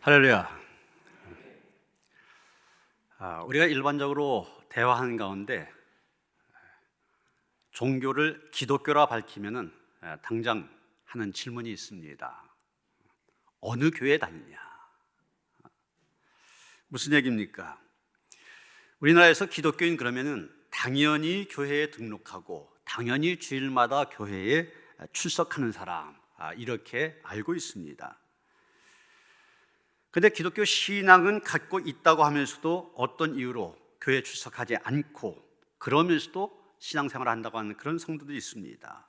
할렐루야. 우리가 일반적으로 대화하는 가운데 종교를 기독교라 밝히면은 당장 하는 질문이 있습니다. 어느 교회 다니냐? 무슨 얘기입니까? 우리나라에서 기독교인 그러면은 당연히 교회에 등록하고 당연히 주일마다 교회에 출석하는 사람, 이렇게 알고 있습니다. 그런데 기독교 신앙은 갖고 있다고 하면서도 어떤 이유로 교회에 출석하지 않고 그러면서도 신앙생활을 한다고 하는 그런 성도들이 있습니다.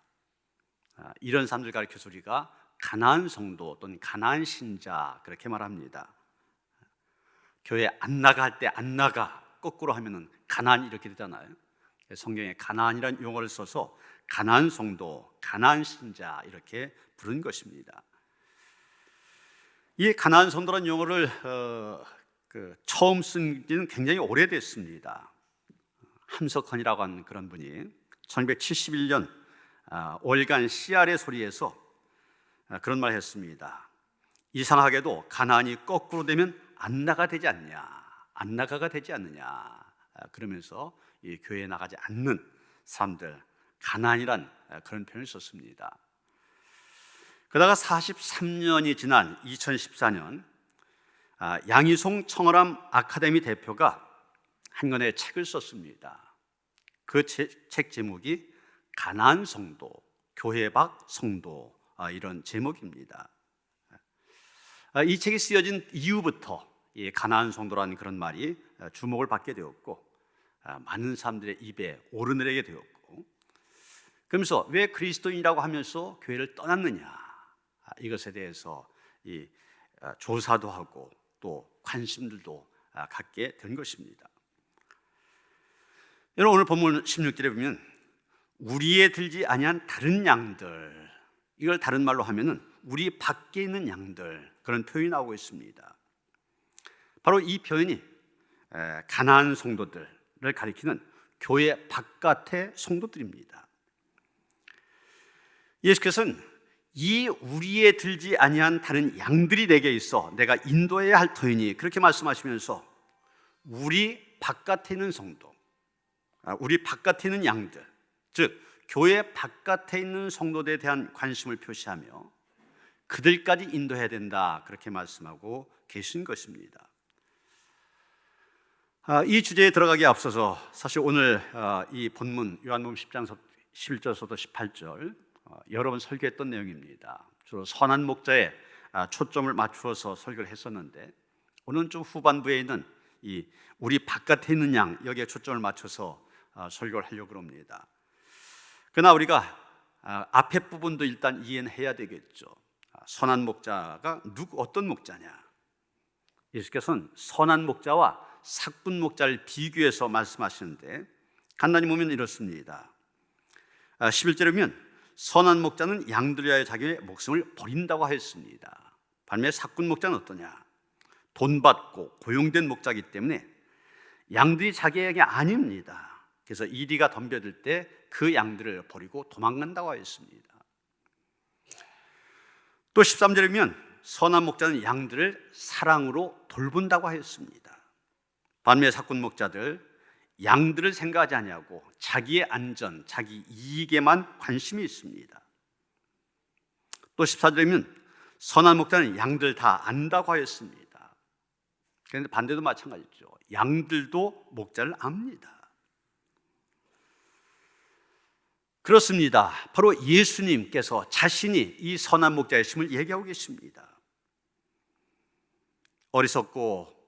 이런 사람들 가르쳐서 우리가 가나안 성도 또는 가나안 신자 그렇게 말합니다. 교회 안 나가 할 때 안 나가 거꾸로 하면은 가나안 이렇게 되잖아요. 성경에 가나안이라는 용어를 써서 가나안 성도, 가나안 신자 이렇게 부른 것입니다. 이 가나안 성도라는 용어를 처음 쓴 지는 굉장히 오래됐습니다. 함석헌이라고 하는 그런 분이 1971년 월간 CR의 소리에서 그런 말을 했습니다. 이상하게도 가나안이 거꾸로 되면 안나가 되지 않냐, 안나가가 되지 않느냐, 그러면서 이 교회에 나가지 않는 사람들, 가나안이란 그런 표현을 썼습니다. 그러다가 43년이 지난 2014년 양희송 청어람 아카데미 대표가 한 권의 책을 썼습니다. 그 책 제목이 가나안 성도, 교회 밖 성도, 이런 제목입니다. 이 책이 쓰여진 이후부터 이 가나안 성도라는 그런 말이 주목을 받게 되었고 많은 사람들의 입에 오르내리게 되었고, 그러면서 왜 그리스도인이라고 하면서 교회를 떠났느냐, 이것에 대해서 조사도 하고 또 관심들도 갖게 된 것입니다. 여러분, 오늘 본문 16절에 보면 우리에 들지 아니한 다른 양들, 이걸 다른 말로 하면은 우리 밖에 있는 양들, 그런 표현이 나오고 있습니다. 바로 이 표현이 가나안 성도들을 가리키는 교회 바깥의 성도들입니다. 예수께서는 이 우리에 들지 아니한 다른 양들이 내게 있어 내가 인도해야 할 터이니, 그렇게 말씀하시면서 우리 바깥에 있는 성도, 우리 바깥에 있는 양들, 즉 교회 바깥에 있는 성도들에 대한 관심을 표시하며 그들까지 인도해야 된다, 그렇게 말씀하고 계신 것입니다. 이 주제에 들어가기에 앞서서 사실 오늘 이 본문 요한복음 10장 11절부터 18절 여러 번 설교했던 내용입니다. 주로 선한 목자에 초점을 맞추어서 설교를 했었는데, 오늘은 좀 후반부에 있는 이 우리 바깥에 있는 양, 여기에 초점을 맞춰서 설교를 하려고 합니다. 그러나 우리가 앞에 부분도 일단 이해는 해야 되겠죠. 선한 목자가 어떤 목자냐? 예수께서는 선한 목자와 삭군 목자를 비교해서 말씀하시는데, 간단히 보면 이렇습니다. 11절에 보면 선한 목자는 양들 위하여 자기의 목숨을 버린다고 하였습니다. 반면에 삭군 목자는 어떠냐? 돈 받고 고용된 목자이기 때문에 양들이 자기에게 아닙니다. 그래서 이리가 덤벼들 때 그 양들을 버리고 도망간다고 하였습니다. 또 13절에 보면 선한 목자는 양들을 사랑으로 돌본다고 하였습니다. 반면에 삭군 목자들, 양들을 생각하지 아니하고 자기의 안전, 자기 이익에만 관심이 있습니다. 또 14절에 보면 선한 목자는 양들 다 안다고 하였습니다. 그런데 반대도 마찬가지죠. 양들도 목자를 압니다. 그렇습니다. 바로 예수님께서 자신이 이 선한 목자이심을 얘기하고 계십니다. 어리석고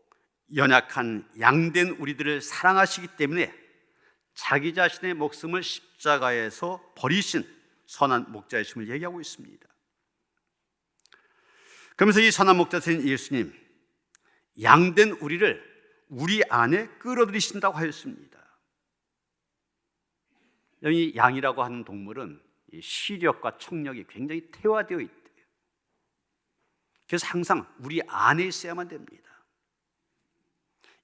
연약한 양된 우리들을 사랑하시기 때문에 자기 자신의 목숨을 십자가에서 버리신 선한 목자이심을 얘기하고 있습니다. 그러면서 이 선한 목자신 예수님, 양된 우리를 우리 안에 끌어들이신다고 하였습니다. 여기 양이라고 하는 동물은 시력과 청력이 굉장히 태화되어 있대요. 그래서 항상 우리 안에 있어야만 됩니다.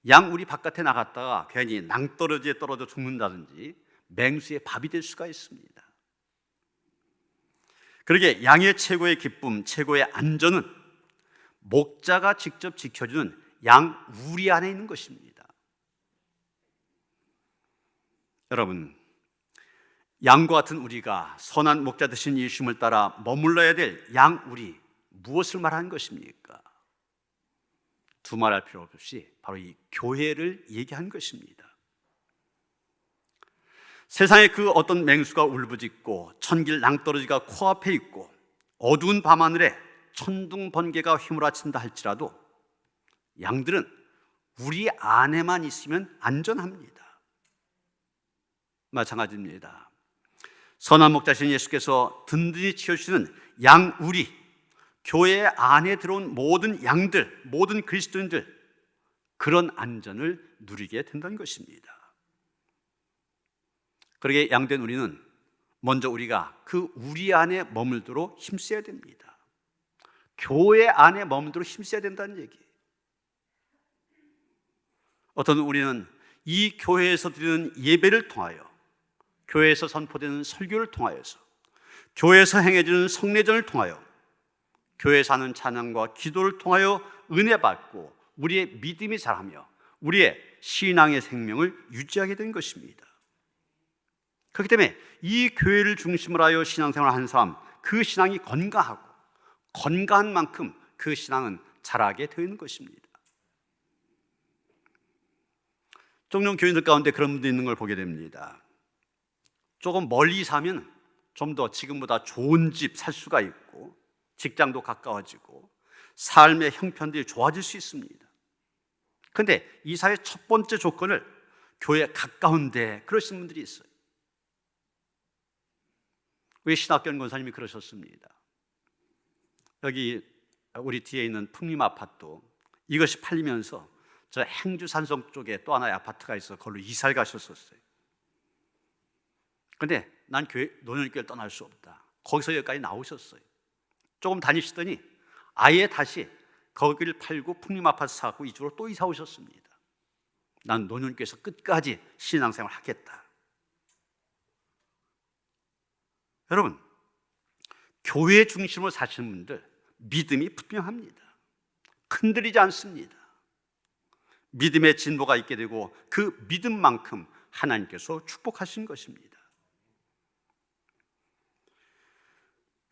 양 우리 바깥에 나갔다가 괜히 낭떠러지에 떨어져 죽는다든지 맹수의 밥이 될 수가 있습니다. 그러게 양의 최고의 기쁨, 최고의 안전은 목자가 직접 지켜주는 양 우리 안에 있는 것입니다. 여러분, 양과 같은 우리가 선한 목자 되신 예수님을 따라 머물러야 될 양 우리, 무엇을 말하는 것입니까? 두말할 필요 없이 바로 이 교회를 얘기한 것입니다. 세상에 그 어떤 맹수가 울부짖고 천길 낭떠러지가 코앞에 있고 어두운 밤하늘에 천둥 번개가 휘몰아친다 할지라도 양들은 우리 안에만 있으면 안전합니다. 마찬가지입니다. 선한 목자신 예수께서 든든히 지켜주시는 양 우리, 교회 안에 들어온 모든 양들, 모든 그리스도인들, 그런 안전을 누리게 된다는 것입니다. 그러게 양된 우리는 먼저 우리가 그 우리 안에 머물도록 힘써야 됩니다. 교회 안에 머물도록 힘써야 된다는 얘기예요. 어떤 우리는 이 교회에서 드리는 예배를 통하여, 교회에서 선포되는 설교를 통하여서, 교회에서 행해지는 성례전을 통하여, 교회에서 하는 찬양과 기도를 통하여 은혜 받고 우리의 믿음이 자라며 우리의 신앙의 생명을 유지하게 된 것입니다. 그렇기 때문에 이 교회를 중심으로 하여 신앙생활을 하는 사람, 그 신앙이 건강하고 건강한 만큼 그 신앙은 자라게 되는 것입니다. 종종 교인들 가운데 그런 분도 있는 걸 보게 됩니다. 조금 멀리 사면 좀 더 지금보다 좋은 집 살 수가 있고 직장도 가까워지고 삶의 형편들이 좋아질 수 있습니다. 그런데 이사의 첫 번째 조건을 교회 가까운데 그러시는 분들이 있어요. 우리 신학견 권사님이 그러셨습니다. 여기 우리 뒤에 있는 풍림 아파트, 이것이 팔리면서 저 행주 산성 쪽에 또 하나의 아파트가 있어 거기로 이사를 가셨었어요. 그런데 난 노년교회를 떠날 수 없다. 거기서 여기까지 나오셨어요. 조금 다니시더니 아예 다시 거기를 팔고 풍림 아파트 사고 이쪽으로 또 이사 오셨습니다. 난 노년교회에서 끝까지 신앙생활 하겠다. 여러분, 교회 중심으로 사시는 분들 믿음이 분명합니다. 흔들리지 않습니다. 믿음의 진보가 있게 되고 그 믿음만큼 하나님께서 축복하신 것입니다.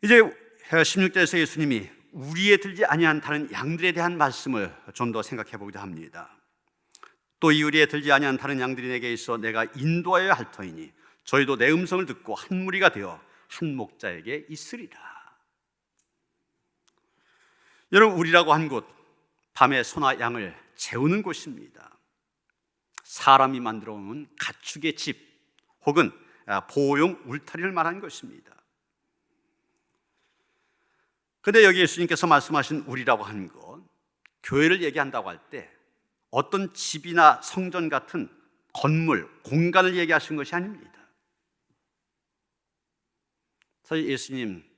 이제 16절에서 예수님이 우리에 들지 아니한 다른 양들에 대한 말씀을 좀 더 생각해 보고자 합니다. 또 이 우리에 들지 아니한 다른 양들이 내게 있어 내가 인도하여야 할 터이니 저희도 내 음성을 듣고 한 무리가 되어 한 목자에게 있으리라. 여러분, 우리라고 한 곳, 밤에 소나 양을 재우는 곳입니다. 사람이 만들어 놓은 가축의 집 혹은 보호용 울타리를 말하는 것입니다. 그런데 여기 예수님께서 말씀하신 우리라고 하는 것, 교회를 얘기한다고 할 때 어떤 집이나 성전 같은 건물, 공간을 얘기하신 것이 아닙니다. 사실 예수님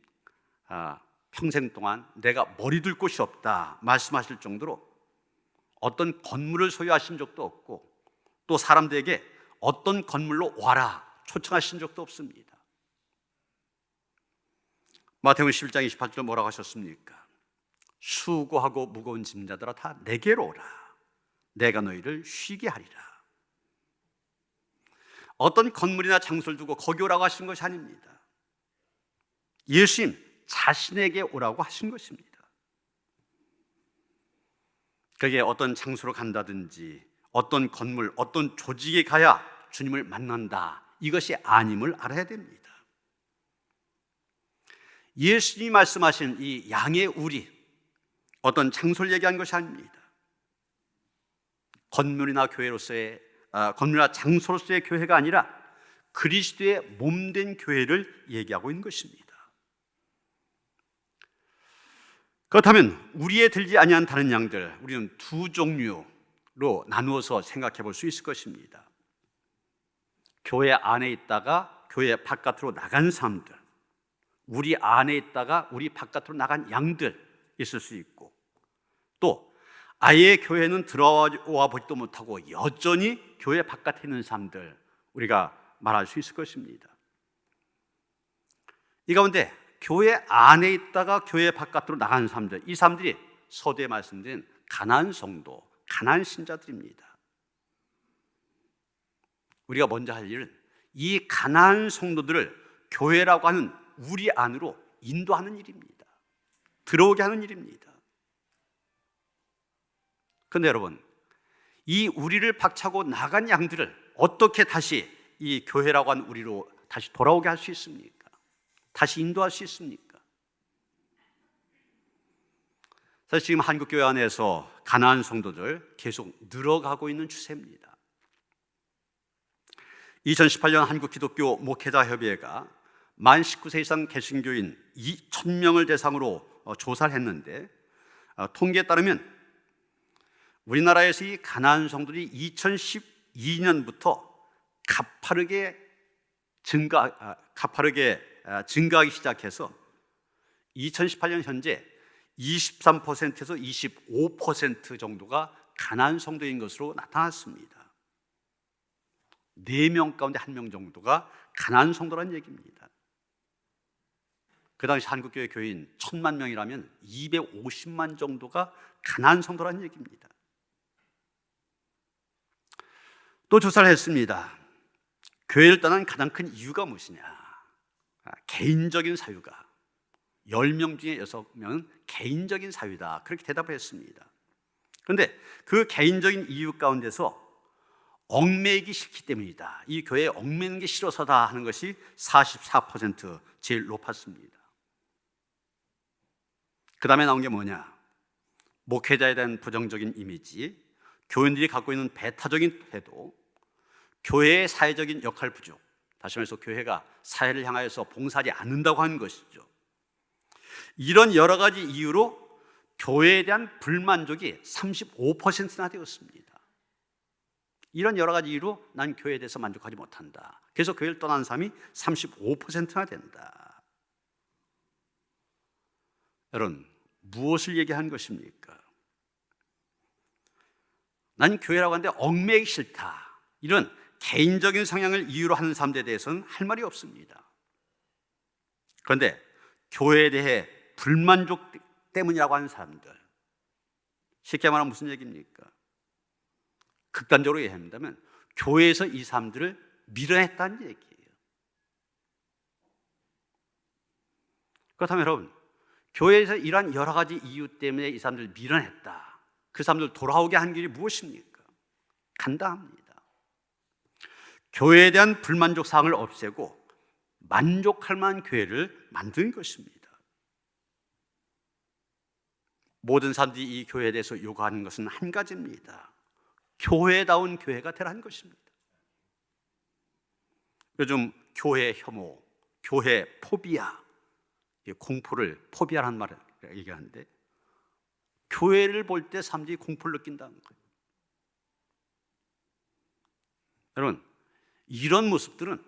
평생 동안 내가 머리 둘 곳이 없다 말씀하실 정도로 어떤 건물을 소유하신 적도 없고 또 사람들에게 어떤 건물로 와라 초청하신 적도 없습니다. 마태복음 11장 28절 뭐라고 하셨습니까? 수고하고 무거운 짐자들아 다 내게로 오라. 내가 너희를 쉬게 하리라. 어떤 건물이나 장소를 두고 거기 오라고 하신 것이 아닙니다. 예수님 자신에게 오라고 하신 것입니다. 그게 어떤 장소로 간다든지 어떤 건물, 어떤 조직에 가야 주님을 만난다, 이것이 아님을 알아야 됩니다. 예수님이 말씀하신 이 양의 우리, 어떤 장소를 얘기한 것이 아닙니다. 건물이나 교회로서의 건물이나 장소로서의 교회가 아니라 그리스도의 몸된 교회를 얘기하고 있는 것입니다. 그렇다면 우리에 들지 아니한 다른 양들, 우리는 두 종류로 나누어서 생각해 볼 수 있을 것입니다. 교회 안에 있다가 교회 바깥으로 나간 사람들, 우리 안에 있다가 우리 바깥으로 나간 양들 있을 수 있고, 또 아예 교회는 들어와 보지도 못하고 여전히 교회 바깥에 있는 사람들, 우리가 말할 수 있을 것입니다. 이 가운데 교회 안에 있다가 교회 바깥으로 나가는 사람들, 이 사람들이 서두에 말씀드린 가나안 성도, 가나안 신자들입니다. 우리가 먼저 할 일은 이 가나안 성도들을 교회라고 하는 우리 안으로 인도하는 일입니다. 들어오게 하는 일입니다. 그런데 여러분, 이 우리를 박차고 나간 양들을 어떻게 다시 이 교회라고 하는 우리로 다시 돌아오게 할 수 있습니까? 다시 인도할 수 있습니까? 사실 지금 한국교회 안에서 가나안 성도들 계속 늘어가고 있는 추세입니다. 2018년 한국기독교 목회자협의회가 만 19세 이상 개신교인 2,000명을 대상으로 조사를 했는데, 통계에 따르면 우리나라에서 이 가나안 성도들이 2012년부터 가파르게 증가하기 시작해서 2018년 현재 23%에서 25% 정도가 가나안 성도인 것으로 나타났습니다. 4명 가운데 1명 정도가 가나안 성도라는 얘기입니다. 그 당시 한국교회 교인 1,000만 명이라면 250만 정도가 가나안 성도라는 얘기입니다. 또 조사를 했습니다. 교회를 떠난 가장 큰 이유가 무엇이냐? 개인적인 사유가 10명 중에 6명은 개인적인 사유다, 그렇게 대답을 했습니다. 그런데 그 개인적인 이유 가운데서 얽매이기 싫기 때문이다, 이 교회에 얽매이는 게 싫어서다 하는 것이 44% 제일 높았습니다. 그 다음에 나온 게 뭐냐? 목회자에 대한 부정적인 이미지, 교인들이 갖고 있는 배타적인 태도, 교회의 사회적인 역할 부족, 다시 말해서 교회가 사회를 향하여서 봉사하지 않는다고 하는 것이죠. 이런 여러 가지 이유로 교회에 대한 불만족이 35%나 되었습니다. 이런 여러 가지 이유로 난 교회에 대해서 만족하지 못한다. 그래서 교회를 떠나는 사람이 35%나 된다. 여러분, 무엇을 얘기하는 것입니까? 난 교회라고 하는데 얽매이기 싫다, 이런 개인적인 성향을 이유로 하는 사람들에 대해서는 할 말이 없습니다. 그런데 교회에 대해 불만족 때문이라고 하는 사람들, 쉽게 말하면 무슨 얘기입니까? 극단적으로 얘기한다면 교회에서 이 사람들을 밀어냈다는 얘기예요. 그렇다면 여러분, 교회에서 이러한 여러 가지 이유 때문에 이 사람들을 밀어냈다, 그 사람들 돌아오게 한 길이 무엇입니까? 간단합니다. 교회에 대한 불만족 사항을 없애고 만족할 만한 교회를 만드는 것입니다. 모든 사람들이 이 교회에 대해서 요구하는 것은 한 가지입니다. 교회다운 교회가 되라는 것입니다. 요즘 교회 혐오, 교회 포비아, 공포를 포비아라는 말을 얘기하는데, 교회를 볼 때 사람들이 공포를 느낀다는 거예요. 여러분, 이런 모습들은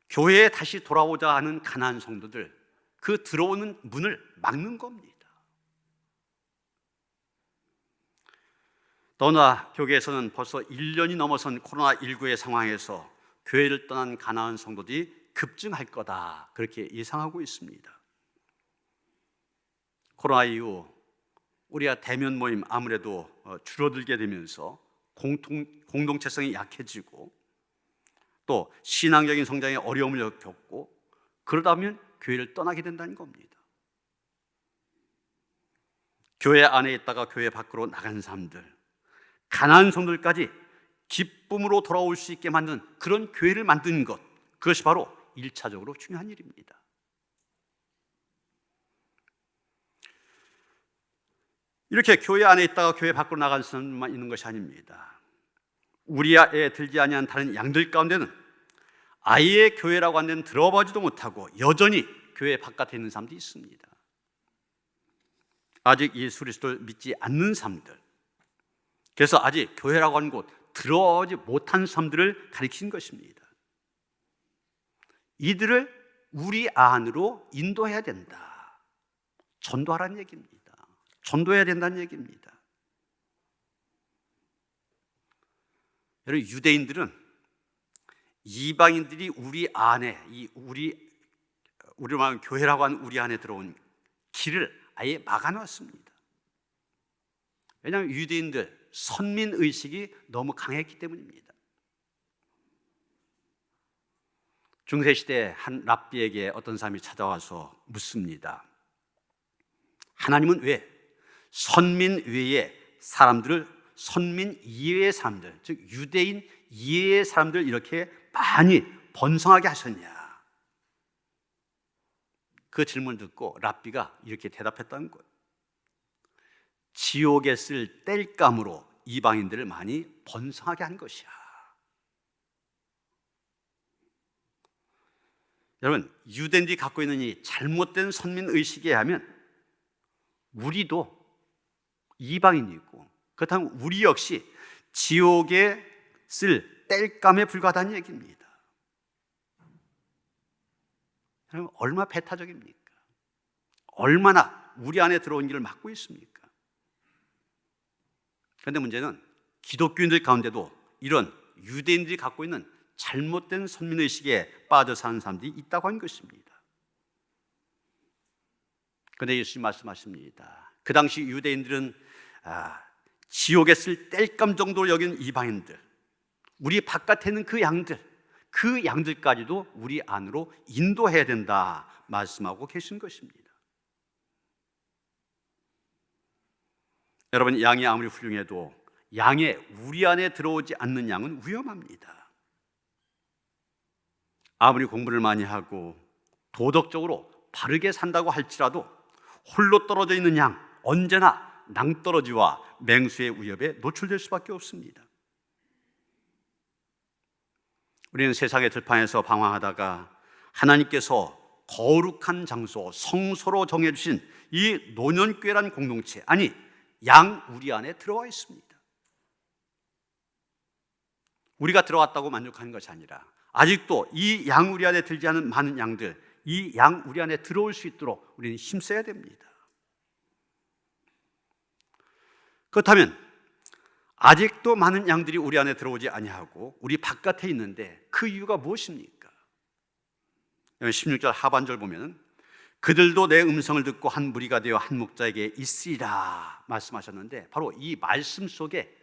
교회에 다시 돌아오자 하는 가나안 성도들, 그 들어오는 문을 막는 겁니다. 너나 교계에서는 벌써 1년이 넘어선 코로나19의 상황에서 교회를 떠난 가나안 성도들이 급증할 거다, 그렇게 예상하고 있습니다. 코로나 이후 우리가 대면 모임 아무래도 줄어들게 되면서 공동체성이 약해지고, 또 신앙적인 성장에 어려움을 겪고, 그러다 보면 교회를 떠나게 된다는 겁니다. 교회 안에 있다가 교회 밖으로 나간 사람들, 가나안 성도들까지 기쁨으로 돌아올 수 있게 만드는 그런 교회를 만드는 것, 그것이 바로 1차적으로 중요한 일입니다. 이렇게 교회 안에 있다가 교회 밖으로 나간 사람만 있는 것이 아닙니다. 우리에 들지 아니한 다른 양들 가운데는 아예 교회라고 하는 데는 들어보지도 못하고 여전히 교회 바깥에 있는 사람들이 있습니다. 아직 예수 그리스도를 믿지 않는 사람들, 그래서 아직 교회라고 하는 곳 들어오지 못한 사람들을 가리킨 것입니다. 이들을 우리 안으로 인도해야 된다, 전도하라는 얘기입니다. 전도해야 된다는 얘기입니다. 여러분, 유대인들은 이방인들이 우리 안에, 우리로 말하면 교회라고 하는 우리 안에 들어온 길을 아예 막아놨습니다. 왜냐하면 유대인들 선민 의식이 너무 강했기 때문입니다. 중세시대 한 랍비에게 어떤 사람이 찾아와서 묻습니다. 하나님은 왜 선민 외의 사람들을, 선민 이외의 사람들, 즉 유대인 이외의 사람들 이렇게 많이 번성하게 하셨냐? 그 질문을 듣고 랍비가 이렇게 대답했다는 거예요. 지옥에 쓸 땔감으로 이방인들을 많이 번성하게 한 것이야. 여러분, 유대인들이 갖고 있는 이 잘못된 선민 의식에 의하면 우리도 이방인이고, 그렇다면 우리 역시 지옥에 쓸 땔감에 불과하다는 얘기입니다. 여러분, 얼마나 배타적입니까? 얼마나 우리 안에 들어온 일을 막고 있습니까? 그런데 문제는 기독교인들 가운데도 이런 유대인들이 갖고 있는 잘못된 선민의식에 빠져 사는 사람들이 있다고 하는 것입니다. 그런데 예수님 말씀하십니다. 그 당시 유대인들은 지옥에 쓸 땔감 정도로 여긴 이방인들, 우리 바깥에 있는 그 양들까지도 우리 안으로 인도해야 된다 말씀하고 계신 것입니다. 여러분, 양이 아무리 훌륭해도 양에 우리 안에 들어오지 않는 양은 위험합니다. 아무리 공부를 많이 하고 도덕적으로 바르게 산다고 할지라도 홀로 떨어져 있는 양, 언제나 낭떠러지와 맹수의 위협에 노출될 수밖에 없습니다. 우리는 세상의 들판에서 방황하다가 하나님께서 거룩한 장소, 성소로 정해주신 이 노년교회라는 공동체, 아니 양 우리 안에 들어와 있습니다. 우리가 들어왔다고 만족하는 것이 아니라 아직도 이 양 우리 안에 들지 않은 많은 양들, 이 양 우리 안에 들어올 수 있도록 우리는 힘써야 됩니다. 그렇다면 아직도 많은 양들이 우리 안에 들어오지 아니하고 우리 바깥에 있는데 그 이유가 무엇입니까? 16절 하반절 보면 그들도 내 음성을 듣고 한 무리가 되어 한 목자에게 있으리라 말씀하셨는데, 바로 이 말씀 속에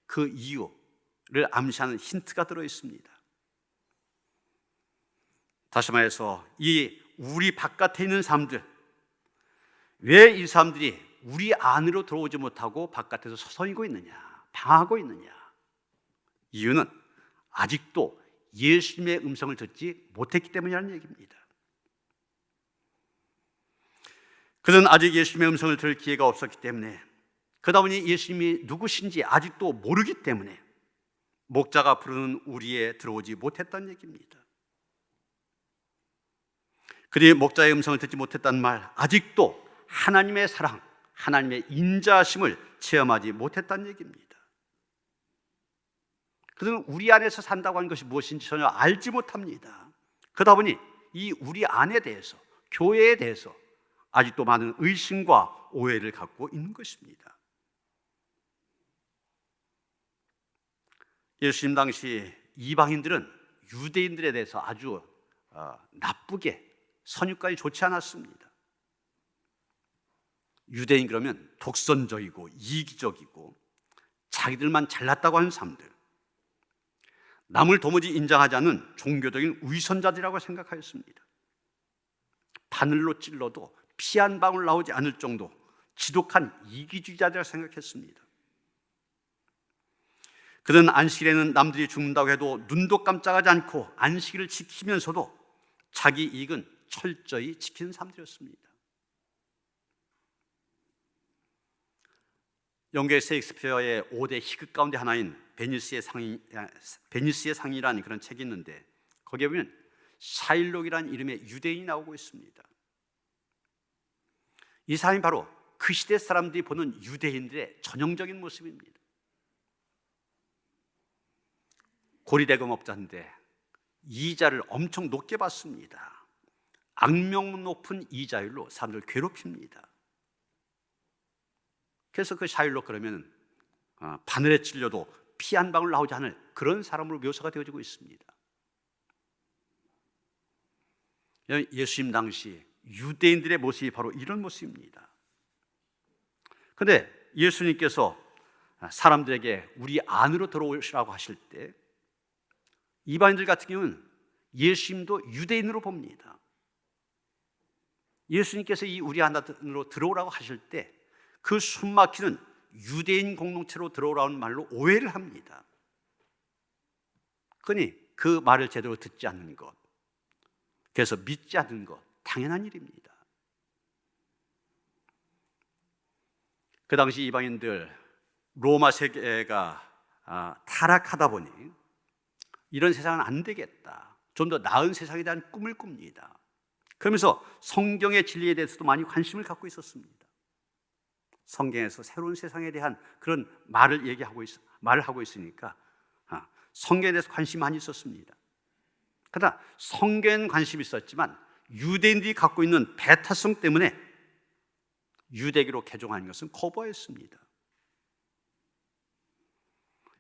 그 이유를 암시하는 힌트가 들어 있습니다. 다시 말해서 이 우리 바깥에 있는 사람들, 왜 이 사람들이 우리 안으로 들어오지 못하고 바깥에서 서성이고 있느냐, 방하고 있느냐? 이유는 아직도 예수님의 음성을 듣지 못했기 때문이라는 얘기입니다. 그들은 아직 예수님의 음성을 들을 기회가 없었기 때문에, 그러다 보니 예수님이 누구신지 아직도 모르기 때문에 목자가 부르는 우리에 들어오지 못했다는 얘기입니다. 그들이 목자의 음성을 듣지 못했다는 말, 아직도 하나님의 사랑, 하나님의 인자하심을 체험하지 못했다는 얘기입니다. 그들은 우리 안에서 산다고 하는 것이 무엇인지 전혀 알지 못합니다. 그러다 보니 이 우리 안에 대해서, 교회에 대해서 아직도 많은 의심과 오해를 갖고 있는 것입니다. 예수님 당시 이방인들은 유대인들에 대해서 아주 나쁘게, 선입관이 좋지 않았습니다. 유대인 그러면 독선적이고 이기적이고 자기들만 잘났다고 하는 사람들, 남을 도무지 인정하지 않는 종교적인 위선자들이라고 생각하였습니다. 바늘로 찔러도 피 한 방울 나오지 않을 정도 지독한 이기주의자들이라고 생각했습니다. 그들은 안식일에는 남들이 죽는다고 해도 눈도 깜짝하지 않고 안식일을 지키면서도 자기 이익은 철저히 지키는 사람들이었습니다. 영국의 셰익스피어의 5대 희극 가운데 하나인 베니스의 상이라는 그런 책이 있는데, 거기에 보면 샤일록이라는 이름의 유대인이 나오고 있습니다. 이 사람이 바로 그 시대 사람들이 보는 유대인들의 전형적인 모습입니다. 고리대금업자인데 이자를 엄청 높게 받습니다. 악명 높은 이자율로 사람들을 괴롭힙니다. 그래서 그 샤일록 그러면 바늘에 찔려도 피 한 방울 나오지 않을 그런 사람으로 묘사가 되어지고 있습니다. 예수님 당시 유대인들의 모습이 바로 이런 모습입니다. 그런데 예수님께서 사람들에게 우리 안으로 들어오시라고 하실 때 이방인들 같은 경우는 예수님도 유대인으로 봅니다. 예수님께서 이 우리 안으로 들어오라고 하실 때 그 숨막히는 유대인 공동체로 들어오라는 말로 오해를 합니다. 그러니 그 말을 제대로 듣지 않는 것, 그래서 믿지 않는 것, 당연한 일입니다. 그 당시 이방인들 로마 세계가 타락하다 보니 이런 세상은 안 되겠다, 좀 더 나은 세상에 대한 꿈을 꿉니다. 그러면서 성경의 진리에 대해서도 많이 관심을 갖고 있었습니다. 성경에서 새로운 세상에 대한 그런 말을 하고 있으니까 성경에 대해서 관심이 많이 있었습니다. 그러나 성경에는 관심이 있었지만 유대인들이 갖고 있는 배타성 때문에 유대교로 개종하는 것은 거부했습니다.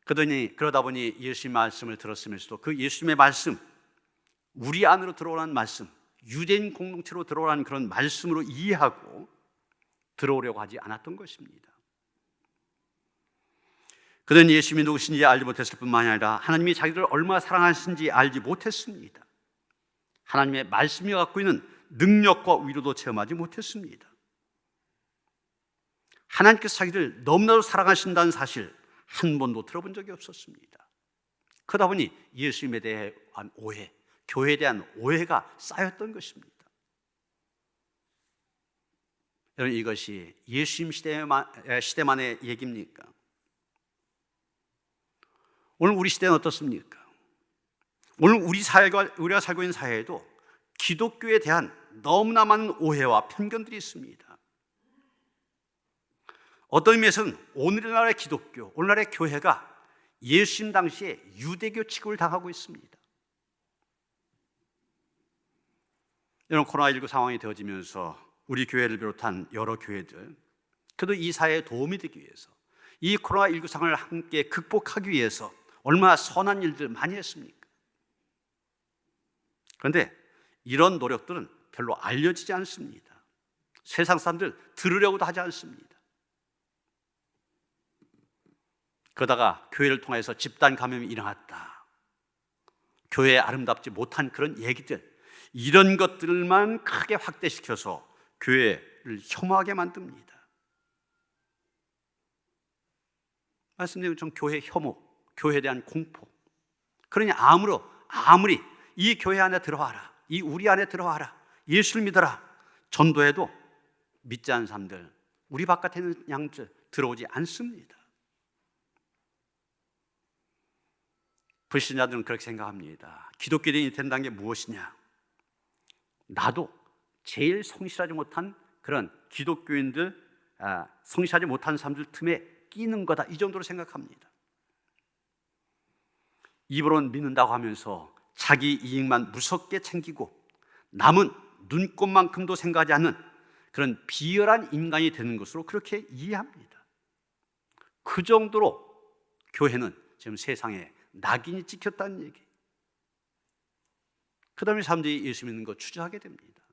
그러다 보니 예수님 말씀을 들었으면서도 그 예수님의 말씀, 우리 안으로 들어오라는 말씀, 유대인 공동체로 들어오라는 그런 말씀으로 이해하고 들어오려고 하지 않았던 것입니다. 그들은 예수님이 누구신지 알지 못했을 뿐만이 아니라 하나님이 자기들을 얼마나 사랑하시는지 알지 못했습니다. 하나님의 말씀이 갖고 있는 능력과 위로도 체험하지 못했습니다. 하나님께서 자기들 너무나도 사랑하신다는 사실 한 번도 들어본 적이 없었습니다. 그러다 보니 예수님에 대한 오해, 교회에 대한 오해가 쌓였던 것입니다. 여러분, 이것이 예수님 시대만의 얘기입니까? 오늘 우리 시대는 어떻습니까? 오늘 우리가 살고 있는 사회에도 기독교에 대한 너무나 많은 오해와 편견들이 있습니다. 어떤 의미에서는 오늘날의 기독교, 오늘날의 교회가 예수님 당시에 유대교 취급을 당하고 있습니다. 이런 코로나19 상황이 되어지면서 우리 교회를 비롯한 여러 교회들, 그래도 이 사회에 도움이 되기 위해서, 이 코로나19 상황을 함께 극복하기 위해서 얼마나 선한 일들 많이 했습니까? 그런데 이런 노력들은 별로 알려지지 않습니다. 세상 사람들 들으려고도 하지 않습니다. 그러다가 교회를 통해서 집단 감염이 일어났다, 교회에 아름답지 못한 그런 얘기들, 이런 것들만 크게 확대시켜서 교회를 혐오하게 만듭니다. 말씀드린 것처럼 교회 혐오, 교회에 대한 공포. 그러니 아무리 이 교회 안에 들어와라, 이 우리 안에 들어와라, 예수를 믿어라, 전도해도 믿지 않는 사람들, 우리 바깥에 있는 양들 들어오지 않습니다. 불신자들은 그렇게 생각합니다. 기독교인이 된다는 게 무엇이냐? 나도 제일 성실하지 못한 그런 기독교인들, 성실하지 못한 사람들 틈에 끼는 거다, 이 정도로 생각합니다. 입으로는 믿는다고 하면서 자기 이익만 무섭게 챙기고 남은 눈꼽만큼도 생각하지 않는 그런 비열한 인간이 되는 것으로 그렇게 이해합니다. 그 정도로 교회는 지금 세상에 낙인이 찍혔다는 얘기. 그 다음에 사람들이 예수 믿는 거 추저하게 됩니다.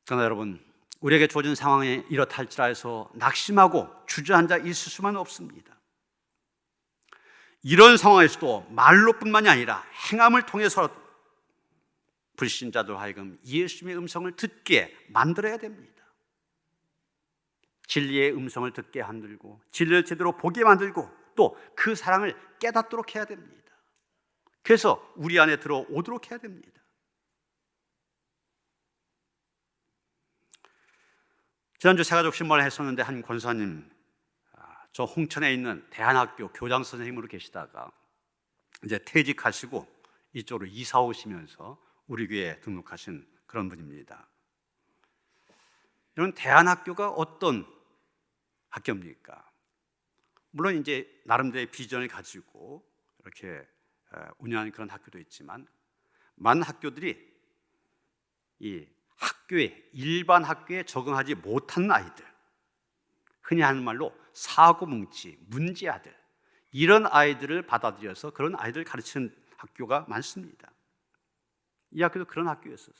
그러나 여러분, 우리에게 주어진 상황에 이렇다 할지라해서 낙심하고 주저앉아 있을 수만 없습니다. 이런 상황에서도 말로뿐만이 아니라 행함을 통해서 불신자들 하여금 예수님의 음성을 듣게 만들어야 됩니다. 진리의 음성을 듣게 만들고 진리를 제대로 보게 만들고 또 그 사랑을 깨닫도록 해야 됩니다. 그래서 우리 안에 들어오도록 해야 됩니다. 지난주 새가족 신문을 했었는데 한 권사님, 저 홍천에 있는 대한학교 교장 선생님으로 계시다가 이제 퇴직하시고 이쪽으로 이사 오시면서 우리 교회에 등록하신 그런 분입니다. 이런 대한학교가 어떤 학교입니까? 물론 이제 나름대로의 비전을 가지고 이렇게 운영하는 그런 학교도 있지만 많은 학교들이 이 일반 학교에 적응하지 못하는 아이들, 흔히 하는 말로 사고뭉치, 문제아들, 이런 아이들을 받아들여서 그런 아이들을 가르치는 학교가 많습니다. 이 학교도 그런 학교였었어요.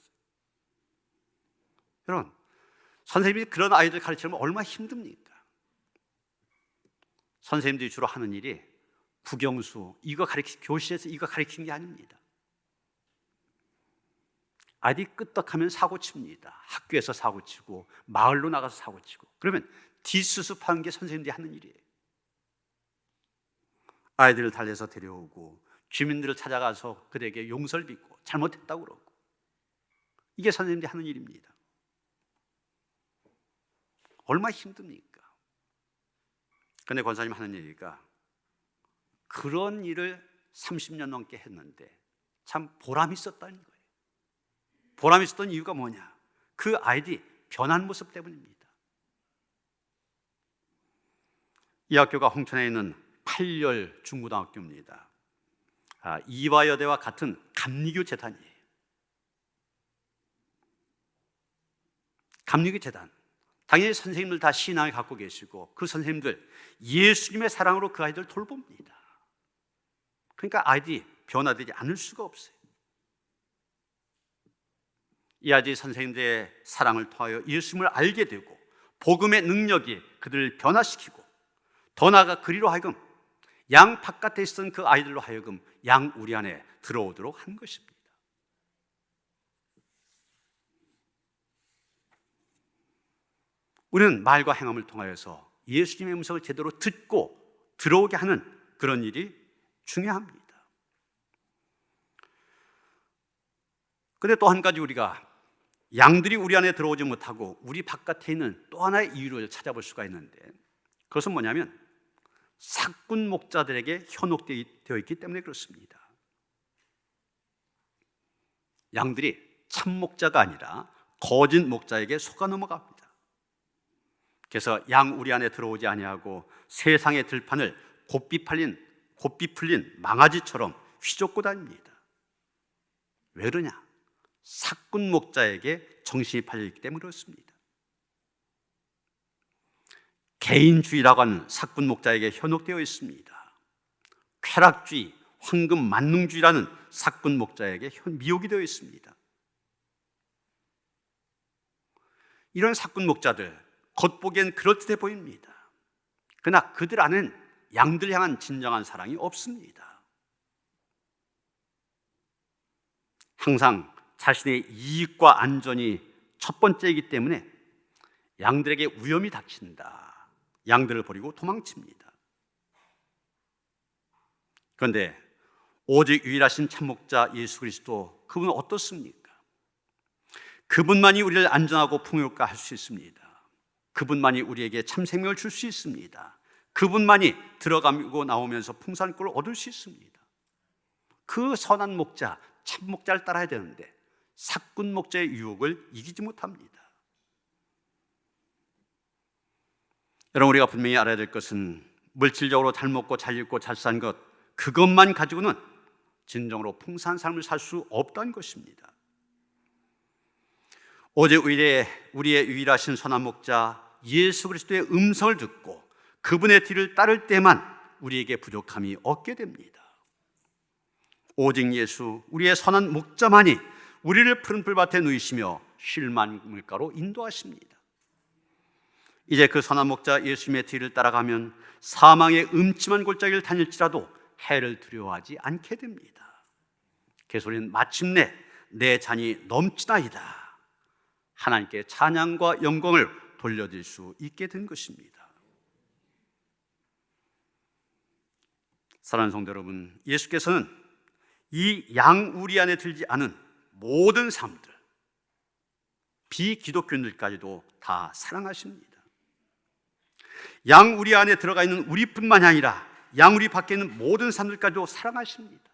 여러분, 선생님이 그런 아이들 가르치면 얼마나 힘듭니까? 선생님들이 주로 하는 일이 국영수, 교실에서 이거 가르치는 게 아닙니다. 아이들이 끄떡하면 사고칩니다. 학교에서 사고치고 마을로 나가서 사고치고, 그러면 뒷수습하는 게 선생님들이 하는 일이에요. 아이들을 달래서 데려오고 주민들을 찾아가서 그들에게 용서를 빚고 잘못했다고 그러고, 이게 선생님들이 하는 일입니다. 얼마나 힘듭니까? 근데 권사님 하는 얘기가 그런 일을 30년 넘게 했는데 참 보람이 있었다는 거예요. 보람이 있었던 이유가 뭐냐? 그 아이들이 변한 모습 때문입니다. 이 학교가 홍천에 있는 8열 중고등학교입니다. 이화여대와 같은 감리교 재단이에요. 감리교 재단, 당연히 선생님들 다 신앙을 갖고 계시고 그 선생님들 예수님의 사랑으로 그 아이들 돌봅니다. 그러니까 아이들이 변화되지 않을 수가 없어요. 이 아이들이 선생님들의 사랑을 통하여 예수님을 알게 되고 복음의 능력이 그들을 변화시키고, 더 나아가 그리로 하여금 양 바깥에 있었던 그 아이들로 하여금 양 우리 안에 들어오도록 한 것입니다. 우리는 말과 행함을 통하여서 예수님의 음성을 제대로 듣고 들어오게 하는 그런 일이 중요합니다. 그런데 또 한 가지, 우리가 양들이 우리 안에 들어오지 못하고 우리 바깥에 있는 또 하나의 이유를 찾아볼 수가 있는데, 그것은 뭐냐면 삭군 목자들에게 현혹되어 있기 때문에 그렇습니다. 양들이 참 목자가 아니라 거짓 목자에게 속아 넘어갑니다. 그래서 양 우리 안에 들어오지 아니하고 세상의 들판을 곱비 풀린 망아지처럼 휘젓고 다닙니다. 왜 그러냐? 삭군 목자에게 정신이 팔려있기 때문에 그렇습니다. 개인주의라고 하는 삭군 목자에게 현혹되어 있습니다. 쾌락주의, 황금 만능주의라는 삭군 목자에게 미혹이 되어 있습니다. 이런 삭군 목자들, 겉보기엔 그럴듯해 보입니다. 그러나 그들 안에는 양들 향한 진정한 사랑이 없습니다. 항상 자신의 이익과 안전이 첫 번째이기 때문에 양들에게 위험이 닥친다, 양들을 버리고 도망칩니다. 그런데 오직 유일하신 참목자 예수 그리스도, 그분은 어떻습니까? 그분만이 우리를 안전하고 풍요롭게 할 수 있습니다. 그분만이 우리에게 참 생명을 줄 수 있습니다. 그분만이 들어가고 나오면서 풍성한 꼴을 얻을 수 있습니다. 그 선한 목자, 참 목자를 따라야 되는데 삭군 목자의 유혹을 이기지 못합니다. 여러분, 우리가 분명히 알아야 될 것은 물질적으로 잘 먹고 잘 입고 잘 산 것, 그것만 가지고는 진정으로 풍성한 삶을 살 수 없다는 것입니다. 오직 우리의 유일하신 선한 목자 예수 그리스도의 음성을 듣고 그분의 뒤를 따를 때만 우리에게 부족함이 없게 됩니다. 오직 예수, 우리의 선한 목자만이 우리를 푸른 풀밭에 누이시며 쉴 만한 물가로 인도하십니다. 이제 그 선한 목자 예수님의 뒤를 따라가면 사망의 음침한 골짜기를 다닐지라도 해를 두려워하지 않게 됩니다. 그래서 우리는 마침내 내 잔이 넘치나이다, 하나님께 찬양과 영광을 돌려드릴 수 있게 된 것입니다. 사랑하는 성도 여러분, 예수께서는 이 양우리 안에 들지 않은 모든 사람들, 비기독교인들까지도 다 사랑하십니다. 양우리 안에 들어가 있는 우리뿐만이 아니라 양우리 밖에 있는 모든 사람들까지도 사랑하십니다.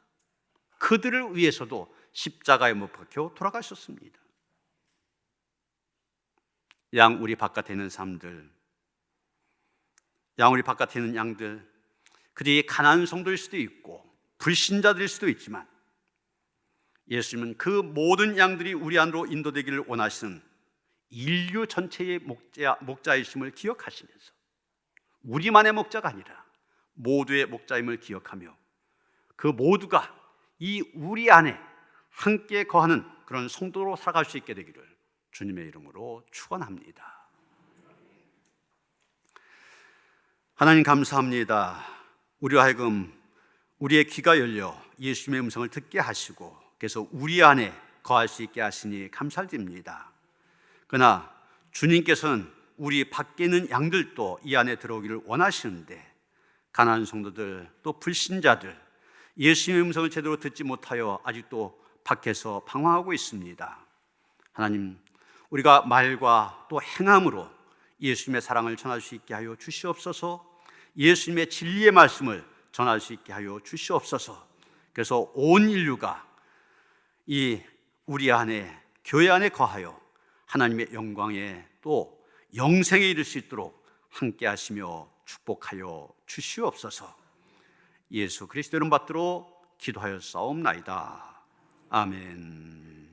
그들을 위해서도 십자가에 못 박혀 돌아가셨습니다. 양우리 바깥에 있는 사람들, 양우리 바깥에 있는 양들, 그들이 가난한 성도일 수도 있고 불신자들일 수도 있지만 예수님은 그 모든 양들이 우리 안으로 인도되기를 원하시는 인류 전체의 목자이심을 기억하시면서 우리만의 목자가 아니라 모두의 목자임을 기억하며 그 모두가 이 우리 안에 함께 거하는 그런 성도로 살아갈 수 있게 되기를 주님의 이름으로 축원합니다. 하나님 감사합니다. 우리와 하여금 우리의 귀가 열려 예수님의 음성을 듣게 하시고 그래서 우리 안에 거할 수 있게 하시니 감사드립니다. 그러나 주님께서는 우리 밖에 있는 양들도 이 안에 들어오기를 원하시는데 가난한 성도들 또 불신자들 예수님의 음성을 제대로 듣지 못하여 아직도 밖에서 방황하고 있습니다. 하나님, 우리가 말과 또 행함으로 예수님의 사랑을 전할 수 있게 하여 주시옵소서. 예수님의 진리의 말씀을 전할 수 있게 하여 주시옵소서. 그래서 온 인류가 이 우리 안에 교회 안에 거하여 하나님의 영광에 또 영생에 이를 수 있도록 함께 하시며 축복하여 주시옵소서. 예수 그리스도 이름 받들어 기도하여 싸움나이다. 아멘.